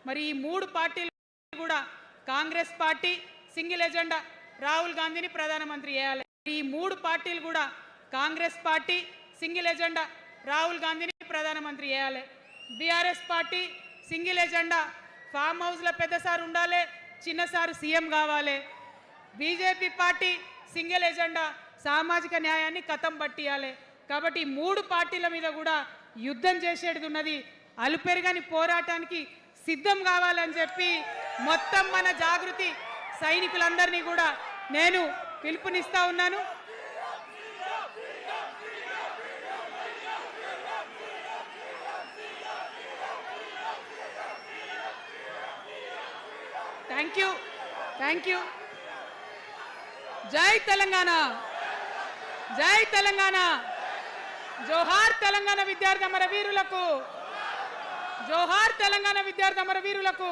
మరి ఈ మూడు పార్టీలు కూడా Congress party single agenda Rahul గాంధీని ప్రధానమంత్రి చేయాలి. ఈ మూడు పార్టీలు కూడా Congress party single agenda Rahul గాంధీని ప్రధానమంత్రి చేయాలి. BRS party single agenda farm హౌస్లో పెద్దసారి ఉండాలి, చిన్నసారి సీఎం కావాలి. బీజేపీ పార్టీ సింగిల్ ఎజెండా సామాజిక న్యాయాన్ని కథం పట్టియాలి. కాబట్టి ఈ మూడు పార్టీల మీద కూడా యుద్ధం చేసేది ఉన్నది. అలుపెరగని పోరాటానికి సిద్ధం కావాలని చెప్పి మొత్తం మన జాగృతి సైనికులందరినీ కూడా నేను పిలుపునిస్తా ఉన్నాను. Thank you. జై తెలంగాణ, జై తెలంగాణ. జోహార్ తెలంగాణ విద్యార్థి అమర వీరులకు, జోహార్ తెలంగాణ విద్యార్థి అమర వీరులకు.